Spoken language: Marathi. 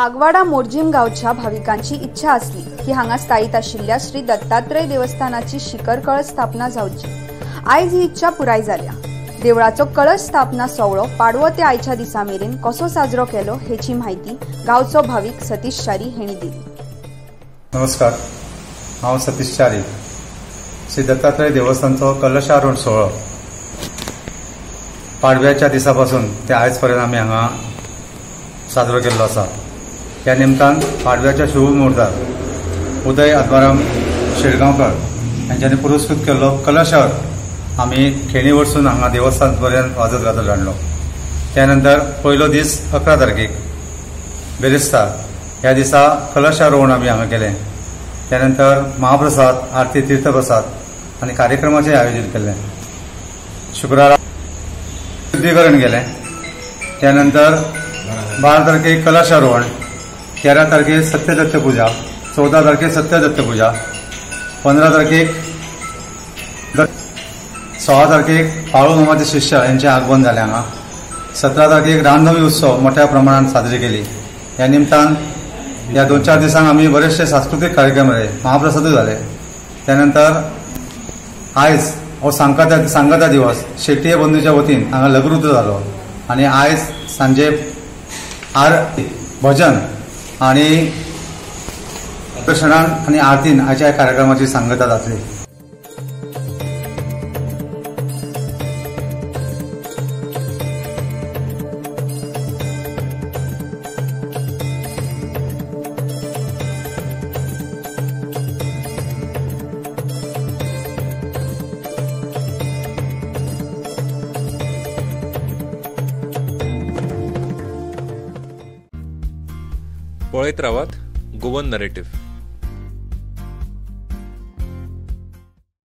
वाघवाडा मोरजीम गावच्या भाविकांची इच्छा असली की हांगा स्थायीत आशिल्ल्या श्री दत्तात्रय देवस्थानाची शिखर कळस स्थापना जावची। आयज ही इच्छा पुराय जाल्या। देवळाचो कळस स्थापना सोहळो पाडवो ते आयच्या दिसा मेरेन कसो साजरो केलो हेची माहिती गावचो भाविक सतीश चारी हेणी दिली। नमस्कार, हांव सतीश चारी। श्री दत्तात्रय देवस्थानचो कलशारोहण सोहळो पाडव्याच्या दिसापासून ते आयज पर्यंत आमी हांगा साजरो केल्लो आसा। त्या निमतान पाडव्याच्या शुभ मुहूर्तार उदय आत्माराम शेळगांवकर यांच्यानी पुरस्कृत केल्लो कलशार आमी खेणी वरसून हांगा देवस्थान पर्यंत वाजत गाजत हाडलो। त्यानंतर पयलो दीस 11 तारखेक बेरेस्तार ह्या दिसा कलशारोहण आमी हांगा केलें। त्यानंतर महाप्रसाद, आरती, तीर्थप्रसाद आनी कार्यक्रमाचें आयोजन केलें। शुक्रारा शुद्धीकरण केलें। त्यानंतर 12 तारखेक कलशारोहण, 13 तारखेक सत्यदत्त पूजा, 14 तारखेक सत्यदत्त पूजा, 15 तारखेक 16 तारखेक पाळू मामाचे शिष्य यांचे आगमन जालें हांगा। 17 तारखेक रामनवमी उत्सव मोठ्या प्रमाणात साजरी केली। ह्या निमतान या 2-4 दिसांक आमी बरेचशे सांस्कृतिक कार्यक्रम जाले, महाप्रसादूय जाले। त्यानंतर आयज हो सांगता दिवस शेट्ये बंधूच्या वतीन हांगा लघुरुद्र जालो आनी आयज सांजे आरती, भजन आणि दर्शनान आणि आरतीन हाच्या कार्यक्रमाची सांगता जातली। पळयत रावात गोवन नरेटिव्ह।